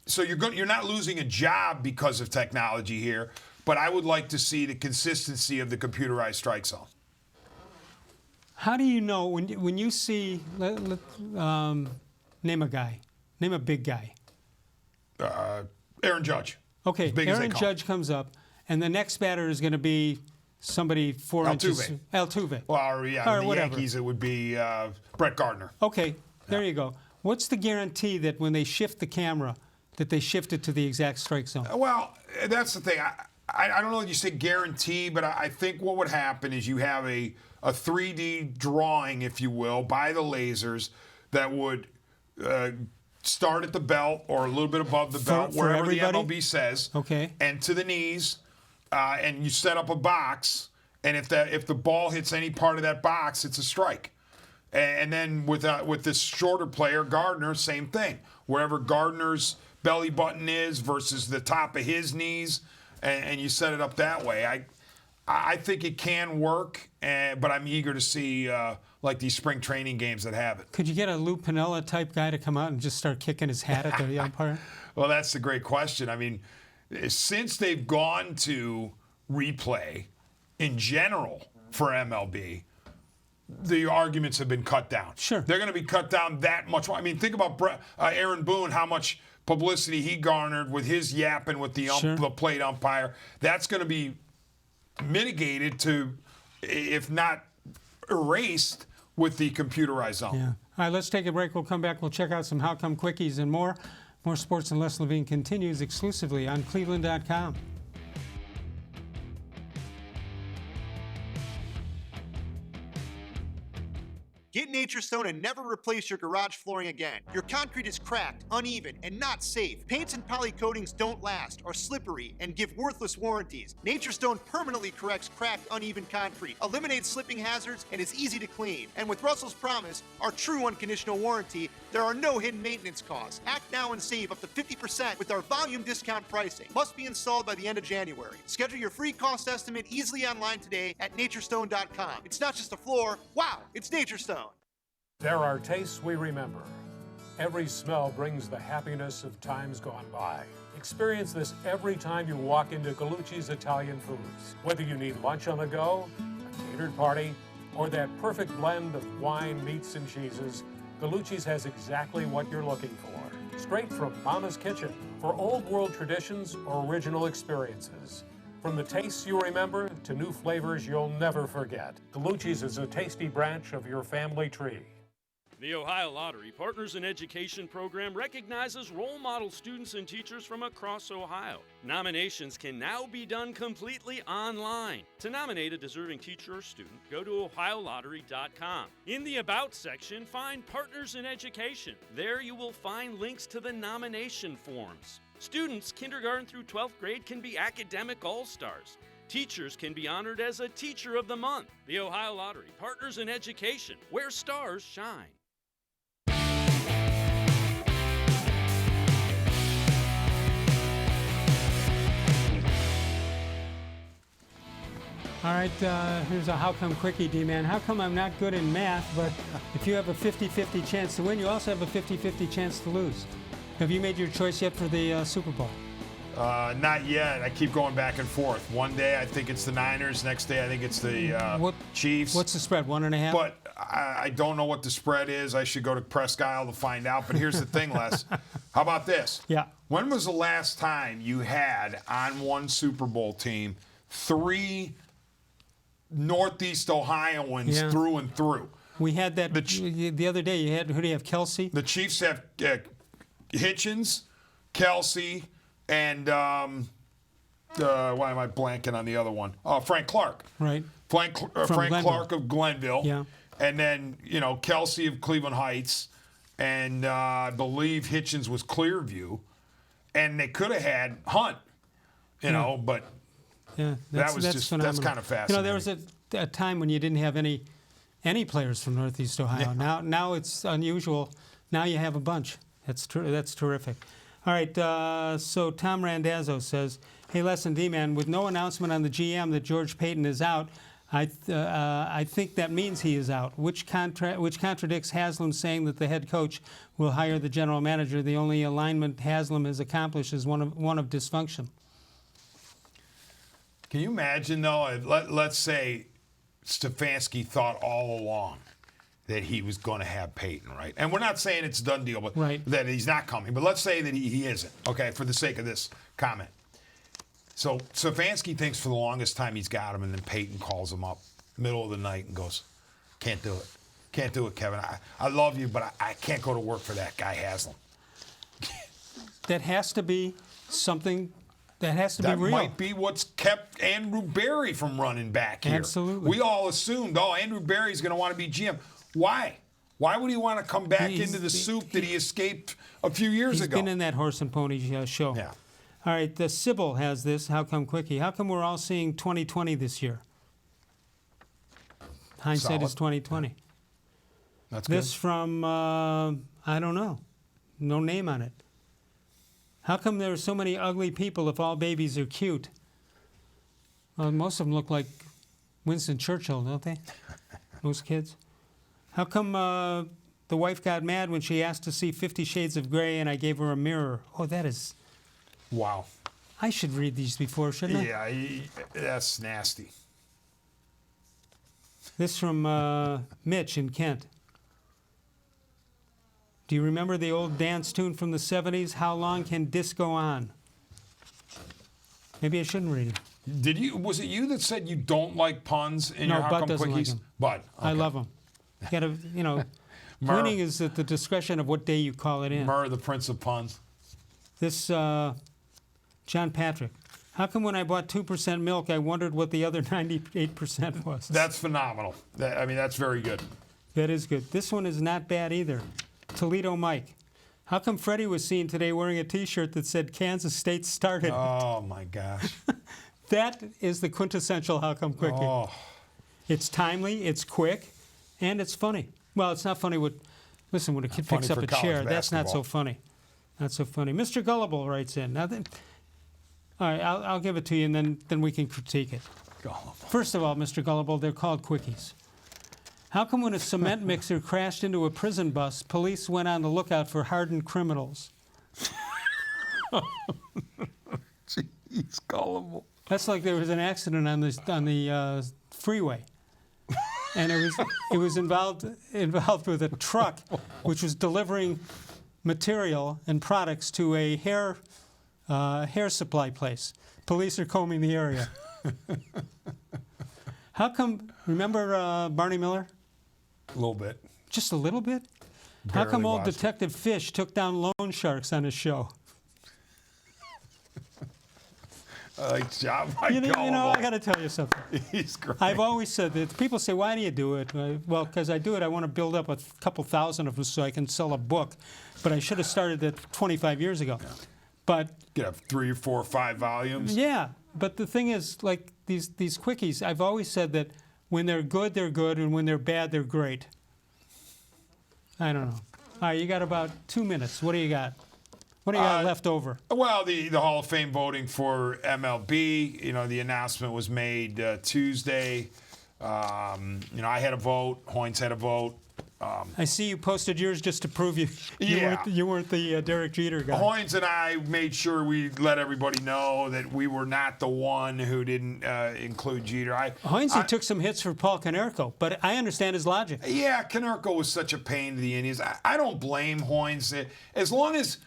so you're not losing a job because of technology here. But I would like to see the consistency of the computerized strike zone. How do you know when you see? Name a guy. Name a big guy. Aaron Judge. Okay, As big as they Aaron come. Judge comes up, and the next batter is going to be somebody 4 inches. Altuve. Well, or the whatever. Yankees, it would be Brett Gardner. Okay, there you go. What's the guarantee that when they shift the camera, that they shift it to the exact strike zone? Well, that's the thing. I don't know if you say guarantee, but I think what would happen is you have a 3D drawing, if you will, by the lasers that would start at the belt or a little bit above the belt, for wherever everybody? the MLB says, Okay. and to the knees, and you set up a box, and if the ball hits any part of that box, it's a strike. And then with this shorter player, Gardner, same thing. Wherever Gardner's belly button is versus the top of his knees, and you set it up that way. I think it can work, but I'm eager to see like these spring training games that have it. Could you get a Lou Piniella type guy to come out and just start kicking his hat at the umpire? Well, that's the great question. I mean, since they've gone to replay in general for MLB, the arguments have been cut down. Sure. They're going to be cut down that much more. I mean, think about Aaron Boone, how much publicity he garnered with his yapping with the plate umpire. That's going to be mitigated to, if not erased, with the computerized zone. Yeah. All right, let's take a break. We'll come back. We'll check out some How Come Quickies and more. More Sports and Les-Levine continues exclusively on cleveland.com. Get Nature Stone and never replace your garage flooring again. Your concrete is cracked, uneven, and not safe. Paints and poly coatings don't last, are slippery, and give worthless warranties. Nature Stone permanently corrects cracked, uneven concrete, eliminates slipping hazards, and is easy to clean. And with Russell's Promise, our true unconditional warranty, there are no hidden maintenance costs. Act now and save up to 50% with our volume discount pricing. Must be installed by the end of January. Schedule your free cost estimate easily online today at naturestone.com. It's not just a floor. Wow, it's Nature Stone. There are tastes we remember. Every smell brings the happiness of times gone by. Experience this every time you walk into Gallucci's Italian Foods. Whether you need lunch on the go, a catered party, or that perfect blend of wine, meats, and cheeses, Gallucci's has exactly what you're looking for. Straight from Mama's Kitchen for old world traditions or original experiences. From the tastes you remember to new flavors you'll never forget. Gallucci's is a tasty branch of your family tree. The Ohio Lottery Partners in Education program recognizes role model students and teachers from across Ohio. Nominations can now be done completely online. To nominate a deserving teacher or student, go to ohiolottery.com. In the About section, find Partners in Education. There you will find links to the nomination forms. Students kindergarten through 12th grade can be academic all-stars. Teachers can be honored as a Teacher of the Month. The Ohio Lottery Partners in Education, where stars shine. All right, here's a How Come Quickie, D-Man. How come I'm not good in math, but if you have a 50-50 chance to win, you also have a 50-50 chance to lose. Have you made your choice yet for the Super Bowl? Not yet. I keep going back and forth. One day I think it's the Niners. Next day I think it's the Chiefs. What's the spread, 1.5? But I don't know what the spread is. I should go to Presque Isle to find out. But here's the thing, Les. How about this? Yeah. When was the last time you had on one Super Bowl team 3 Northeast Ohioans through and through. We had that the other day. You had, who do you have, Kelsey? The Chiefs have Hitchens, Kelsey, and why am I blanking on the other one? Frank Clark. Right. Frank Clark of Glenville. Yeah. And then, Kelsey of Cleveland Heights. And I believe Hitchens was Clearview. And they could have had Hunt, but that's kind of fascinating. There was a time when you didn't have any players from Northeast Ohio. Yeah. Now it's unusual. Now you have a bunch. That's terrific. All right, so Tom Randazzo says, hey, Les and D-Man, with no announcement on the GM that George-Paton is out, I think that means he is out, which contradicts Haslam saying that the head coach will hire the general manager. The only alignment Haslam has accomplished is one of dysfunction. Can you imagine, though, let's say Stefanski thought all along that he was going to have Peyton, right? And we're not saying it's a done deal, but that he's not coming. But let's say that he isn't, okay, for the sake of this comment. So Stefanski thinks for the longest time he's got him, and then Peyton calls him up middle of the night and goes, can't do it. Can't do it, Kevin. I love you, but I can't go to work for that guy, Haslam. That has to be something that has to be real. That might be what's kept Andrew Berry from running back here. Absolutely. We all assumed, Andrew Berry's going to want to be GM. Why? Why would he want to come back into the soup that he escaped a few years ago? He's been in that horse and pony show. Yeah. All right, the Sybil has this. How come quickie? How come we're all seeing 2020 this year? Hindsight is 2020. That's good. This from I don't know, no name on it. How come there are so many ugly people if all babies are cute? Well, most of them look like Winston Churchill, don't they? Most kids. How come the wife got mad when she asked to see 50 Shades of Grey and I gave her a mirror? Oh, that is... Wow. I should read these before, shouldn't I? Yeah, that's nasty. This from Mitch in Kent. Do you remember the old dance tune from the 70s? How long can disco on? Maybe I shouldn't read it. Was it you that said you don't like puns in your How Bud Come doesn't Quickies? like them. Bud. Okay. I love them. You gotta, winning is at the discretion of what day you call it in. Murr, the Prince of Puns. This, John Patrick. How come when I bought 2% milk, I wondered what the other 98% was? That's phenomenal. That's very good. That is good. This one is not bad either. Toledo Mike. How come Freddie was seen today wearing a T-shirt that said Kansas State started? Oh, my gosh. That is the quintessential How Come Quickie. Oh. It's timely, it's quick, and it's funny. Well, it's not funny when a kid picks up a chair, that's not so funny. Not so funny. Mr. Gullible writes in. Now then, all right, I'll give it to you, and then we can critique it. Gullible. First of all, Mr. Gullible, they're called quickies. How come when a cement mixer crashed into a prison bus, police went on the lookout for hardened criminals? Jeez, Gullible. That's like there was an accident on the freeway, and it was involved with a truck which was delivering material and products to a hair supply place. Police are combing the area. How come? Remember Barney Miller? A little bit. Just a little bit? Barely How come old watched. Detective Fish took down loan sharks on his show? Job, You know, I got to tell you something. He's great. I've always said that. People say, why do you do it? Well, because I do it. I want to build up a couple thousand of them so I can sell a book. But I should have started that 25 years ago. Yeah. But you have 3, 4, 5 volumes. Yeah. But the thing is, like these quickies, I've always said that when they're good, and when they're bad, they're great. I don't know. All right, you got about 2 minutes. What do you got? What do you got left over? Well, the Hall of Fame voting for MLB, the announcement was made Tuesday. I had a vote. Hoynes had a vote. I see you posted yours just to prove you weren't the Derek Jeter guy. Hoynes and I made sure we let everybody know that we were not the one who didn't include Jeter. Hoynes took some hits for Paul Konerko, but I understand his logic. Yeah, Konerko was such a pain to the Indians. I don't blame Hoynes. As long as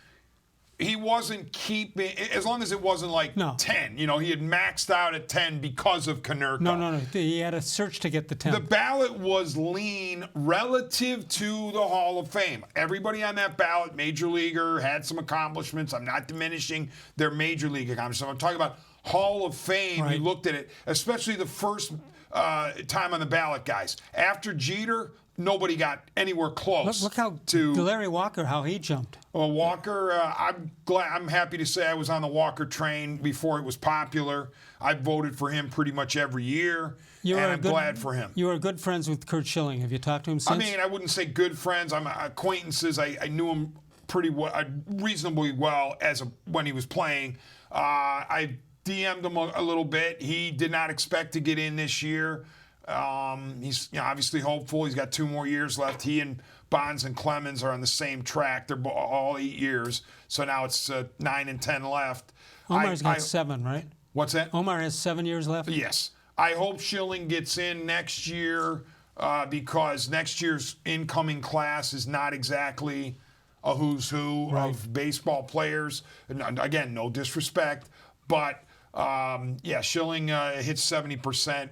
he wasn't keeping, as long as it wasn't like 10. You know, he had maxed out at 10 because of Konerko. No. He had a search to get the 10. The ballot was lean relative to the Hall of Fame. Everybody on that ballot, major leaguer, had some accomplishments. I'm not diminishing their major league accomplishments. I'm talking about Hall of Fame. Right. You looked at it, especially the first time on the ballot, guys. After Jeter, nobody got anywhere close. Look how to Larry Walker, how he jumped. Well, Walker, I'm happy to say I was on the Walker train before it was popular. I voted for him pretty much every year, and I'm glad for him. You were good friends with Curt Schilling. Have you talked to him since? I mean, I wouldn't say good friends. I'm acquaintances. I knew him pretty well, reasonably well when he was playing. I DM'd him a little bit. He did not expect to get in this year. He's obviously hopeful. He's got 2 more years left. He and Bonds and Clemens are on the same track. They're all 8 years. So now it's 9 and 10 left. Omar's got 7, right? What's that? Omar has 7 years left? Yes. I hope Schilling gets in next year because next year's incoming class is not exactly a who's who of baseball players. And again, no disrespect, but Schilling hits 70%.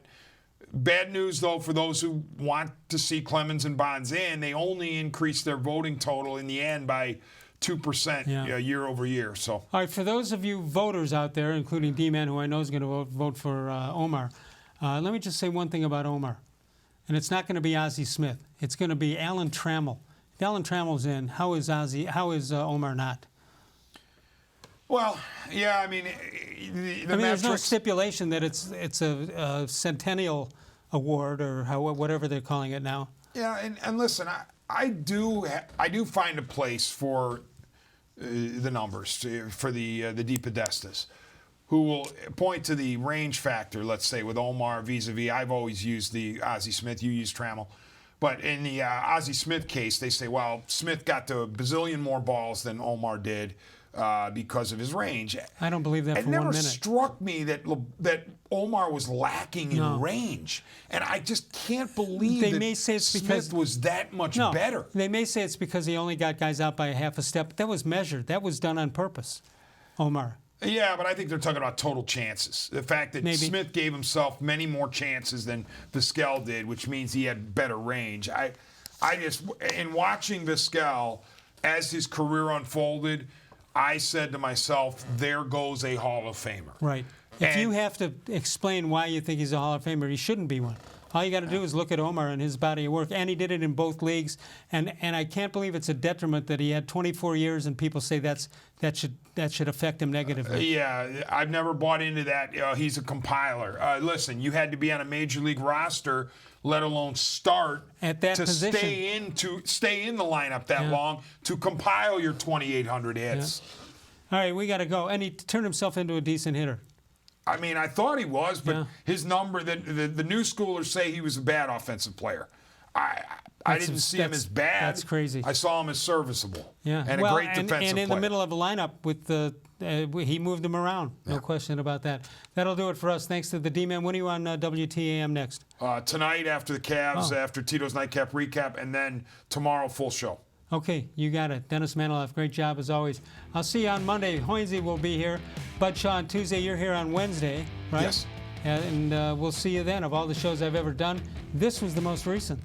Bad news, though, for those who want to see Clemens and Bonds in, they only increased their voting total in the end by 2% year over year. So, all right, for those of you voters out there, including D-Man, who I know is going to vote for Omar, let me just say one thing about Omar. And it's not going to be Ozzie Smith. It's going to be Alan Trammell. If Alan Trammell's in, how is Omar not? Well, yeah, I mean, there's no stipulation that it's a centennial award or whatever they're calling it now. Yeah, and listen, I do find a place for the numbers for the DePodestas, who will point to the range factor. Let's say with Omar vis-a-vis, I've always used the Ozzie Smith. You use Trammell. But in the Ozzie Smith case, they say, well, Smith got to a bazillion more balls than Omar did. Because of his range. I don't believe that for 1 minute. It never struck me that Omar was lacking in range. And I just can't believe Smith was that much better. They may say it's because he only got guys out by a half a step. That was measured. That was done on purpose, Omar. Yeah, but I think they're talking about total chances. The fact that Smith gave himself many more chances than Vizquel did, which means he had better range. I just, in watching Vizquel, as his career unfolded, I said to myself, there goes a Hall of Famer. Right. If you have to explain why you think he's a Hall of Famer, he shouldn't be one. All you got to do is look at Omar and his body of work, and he did it in both leagues. And I can't believe it's a detriment that he had 24 years, and people say that should affect him negatively. Yeah, I've never bought into that. He's a compiler. Listen, you had to be on a major league roster, let alone start at that position stay in the lineup that long to compile your 2,800 hits. Yeah. All right, we got to go. And he turned himself into a decent hitter. I mean, I thought he was, but his number, the new schoolers say he was a bad offensive player. I didn't see him as bad. That's crazy. I saw him as serviceable. Yeah, and a great defensive player. And in the middle of a lineup with he moved him around. No question about that. That'll do it for us. Thanks to the D-Man. When are you on WTAM next? Tonight after the Cavs, after Tito's Nightcap Recap, and then tomorrow full show. Okay, you got it. Dennis-Manoloff, great job as always. I'll see you on Monday. Hoynesy will be here. Bud Shaw on Tuesday. You're here on Wednesday, right? Yes. And we'll see you then. Of all the shows I've ever done, this was the most recent.